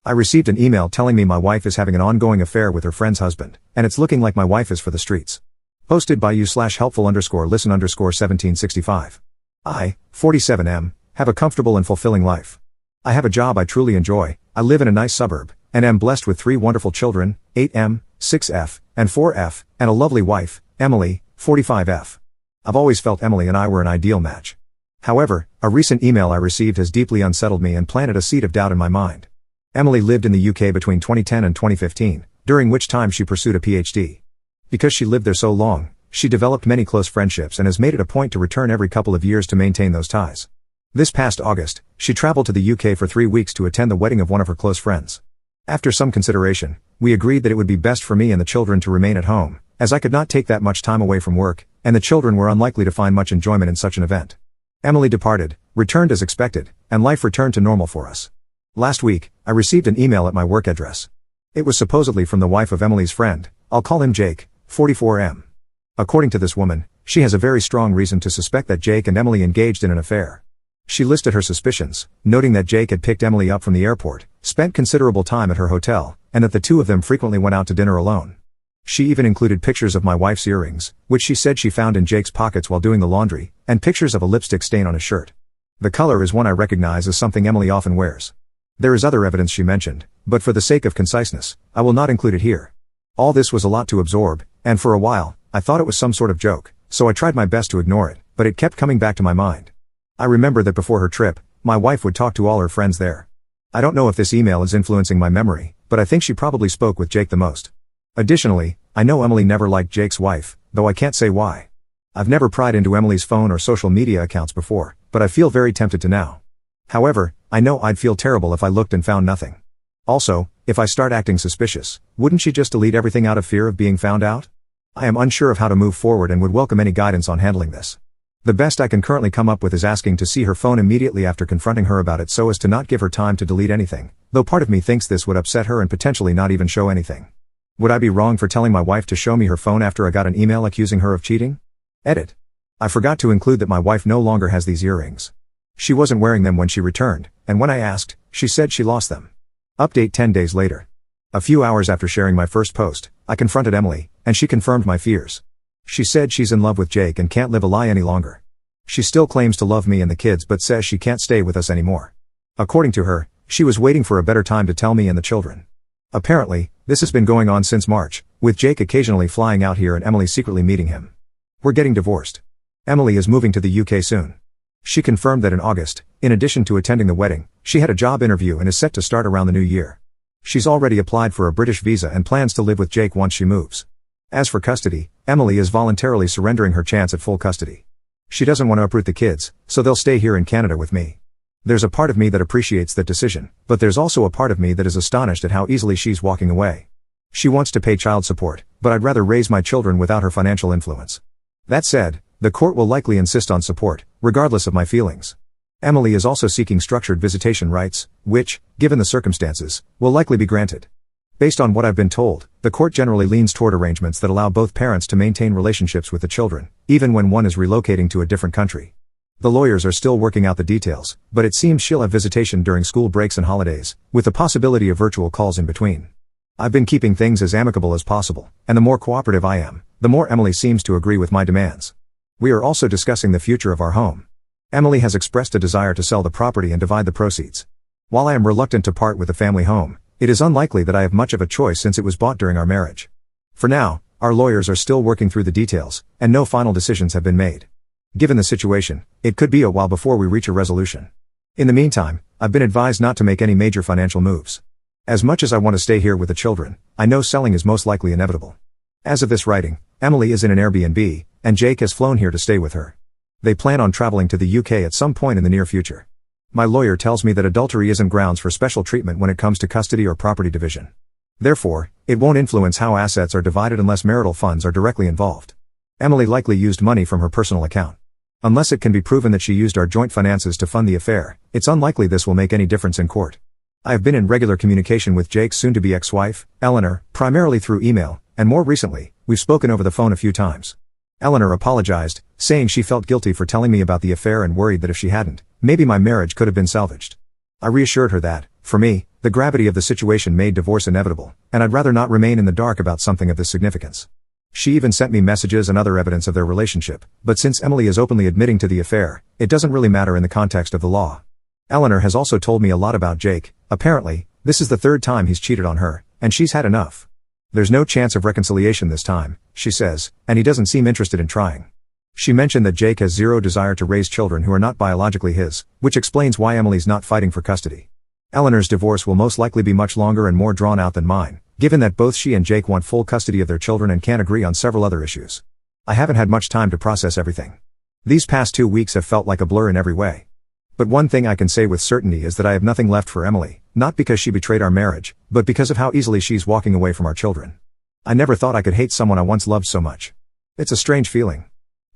I received an email telling me my wife is having an ongoing affair with her friend's husband, and it's looking like my wife is for the streets. Posted by you/helpful_listen_1765. I, 47M, have a comfortable and fulfilling life. I have a job I truly enjoy, I live in a nice suburb, and am blessed with 3 wonderful children, 8M, 6F, and 4F, and a lovely wife, Emily, 45F. I've always felt Emily and I were an ideal match. However, a recent email I received has deeply unsettled me and planted a seed of doubt in my mind. Emily lived in the UK between 2010 and 2015, during which time she pursued a PhD. Because she lived there so long, she developed many close friendships and has made it a point to return every couple of years to maintain those ties. This past August, she traveled to the UK for 3 weeks to attend the wedding of one of her close friends. After some consideration, we agreed that it would be best for me and the children to remain at home, as I could not take that much time away from work, and the children were unlikely to find much enjoyment in such an event. Emily departed, returned as expected, and life returned to normal for us. Last week, I received an email at my work address. It was supposedly from the wife of Emily's friend, I'll call him Jake, 44M. According to this woman, she has a very strong reason to suspect that Jake and Emily engaged in an affair. She listed her suspicions, noting that Jake had picked Emily up from the airport, spent considerable time at her hotel, and that the two of them frequently went out to dinner alone. She even included pictures of my wife's earrings, which she said she found in Jake's pockets while doing the laundry, and pictures of a lipstick stain on his shirt. The color is one I recognize as something Emily often wears. There is other evidence she mentioned, but for the sake of conciseness, I will not include it here. All this was a lot to absorb, and for a while, I thought it was some sort of joke, so I tried my best to ignore it, but it kept coming back to my mind. I remember that before her trip, my wife would talk to all her friends there. I don't know if this email is influencing my memory, but I think she probably spoke with Jake the most. Additionally, I know Emily never liked Jake's wife, though I can't say why. I've never pried into Emily's phone or social media accounts before, but I feel very tempted to now. However, I know I'd feel terrible if I looked and found nothing. Also, if I start acting suspicious, wouldn't she just delete everything out of fear of being found out? I am unsure of how to move forward and would welcome any guidance on handling this. The best I can currently come up with is asking to see her phone immediately after confronting her about it so as to not give her time to delete anything, though part of me thinks this would upset her and potentially not even show anything. Would I be wrong for telling my wife to show me her phone after I got an email accusing her of cheating? Edit. I forgot to include that my wife no longer has these earrings. She wasn't wearing them when she returned, and when I asked, she said she lost them. Update 10 days later. A few hours after sharing my first post, I confronted Emily, and she confirmed my fears. She said she's in love with Jake and can't live a lie any longer. She still claims to love me and the kids but says she can't stay with us anymore. According to her, she was waiting for a better time to tell me and the children. Apparently, this has been going on since March, with Jake occasionally flying out here and Emily secretly meeting him. We're getting divorced. Emily is moving to the UK soon. She confirmed that in August, in addition to attending the wedding, she had a job interview and is set to start around the new year. She's already applied for a British visa and plans to live with Jake once she moves. As for custody, Emily is voluntarily surrendering her chance at full custody. She doesn't want to uproot the kids, so they'll stay here in Canada with me. There's a part of me that appreciates that decision, but there's also a part of me that is astonished at how easily she's walking away. She wants to pay child support, but I'd rather raise my children without her financial influence. That said, the court will likely insist on support, regardless of my feelings. Emily is also seeking structured visitation rights, which, given the circumstances, will likely be granted. Based on what I've been told, the court generally leans toward arrangements that allow both parents to maintain relationships with the children, even when one is relocating to a different country. The lawyers are still working out the details, but it seems she'll have visitation during school breaks and holidays, with the possibility of virtual calls in between. I've been keeping things as amicable as possible, and the more cooperative I am, the more Emily seems to agree with my demands. We are also discussing the future of our home. Emily has expressed a desire to sell the property and divide the proceeds. While I am reluctant to part with the family home, it is unlikely that I have much of a choice since it was bought during our marriage. For now, our lawyers are still working through the details, and no final decisions have been made. Given the situation, it could be a while before we reach a resolution. In the meantime, I've been advised not to make any major financial moves. As much as I want to stay here with the children, I know selling is most likely inevitable. As of this writing, Emily is in an Airbnb, and Jake has flown here to stay with her. They plan on traveling to the UK at some point in the near future. My lawyer tells me that adultery isn't grounds for special treatment when it comes to custody or property division. Therefore, it won't influence how assets are divided unless marital funds are directly involved. Emily likely used money from her personal account. Unless it can be proven that she used our joint finances to fund the affair, it's unlikely this will make any difference in court. I have been in regular communication with Jake's soon-to-be ex-wife, Eleanor, primarily through email, and more recently, we've spoken over the phone a few times. Eleanor apologized, saying she felt guilty for telling me about the affair and worried that if she hadn't, maybe my marriage could have been salvaged. I reassured her that, For me, the gravity of the situation made divorce inevitable, and I'd rather not remain in the dark about something of this significance. She even sent me messages and other evidence of their relationship, but since Emily is openly admitting to the affair, it doesn't really matter in the context of the law. Eleanor has also told me a lot about Jake. Apparently, this is the third time he's cheated on her, and she's had enough. There's no chance of reconciliation this time, she says, and he doesn't seem interested in trying. She mentioned that Jake has zero desire to raise children who are not biologically his, which explains why Emily's not fighting for custody. Eleanor's divorce will most likely be much longer and more drawn out than mine, given that both she and Jake want full custody of their children and can't agree on several other issues. I haven't had much time to process everything. These past 2 weeks have felt like a blur in every way. But one thing I can say with certainty is that I have nothing left for Emily, not because she betrayed our marriage, but because of how easily she's walking away from our children. I never thought I could hate someone I once loved so much. It's a strange feeling.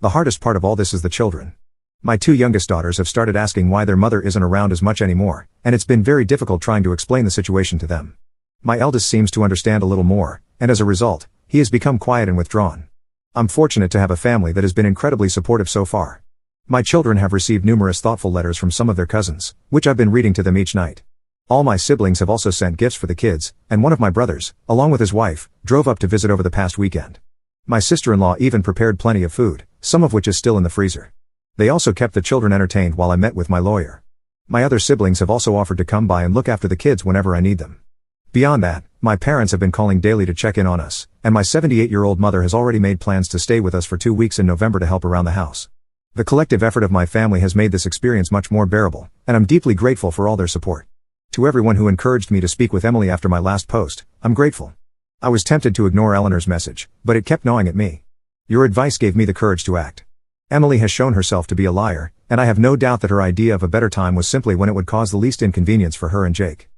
The hardest part of all this is the children. My 2 youngest daughters have started asking why their mother isn't around as much anymore, and it's been very difficult trying to explain the situation to them. My eldest seems to understand a little more, and as a result, he has become quiet and withdrawn. I'm fortunate to have a family that has been incredibly supportive so far. My children have received numerous thoughtful letters from some of their cousins, which I've been reading to them each night. All my siblings have also sent gifts for the kids, and one of my brothers, along with his wife, drove up to visit over the past weekend. My sister-in-law even prepared plenty of food, some of which is still in the freezer. They also kept the children entertained while I met with my lawyer. My other siblings have also offered to come by and look after the kids whenever I need them. Beyond that, my parents have been calling daily to check in on us, and my 78-year-old mother has already made plans to stay with us for 2 weeks in November to help around the house. The collective effort of my family has made this experience much more bearable, and I'm deeply grateful for all their support. To everyone who encouraged me to speak with Emily after my last post, I'm grateful. I was tempted to ignore Eleanor's message, but it kept gnawing at me. Your advice gave me the courage to act. Emily has shown herself to be a liar, and I have no doubt that her idea of a better time was simply when it would cause the least inconvenience for her and Jake.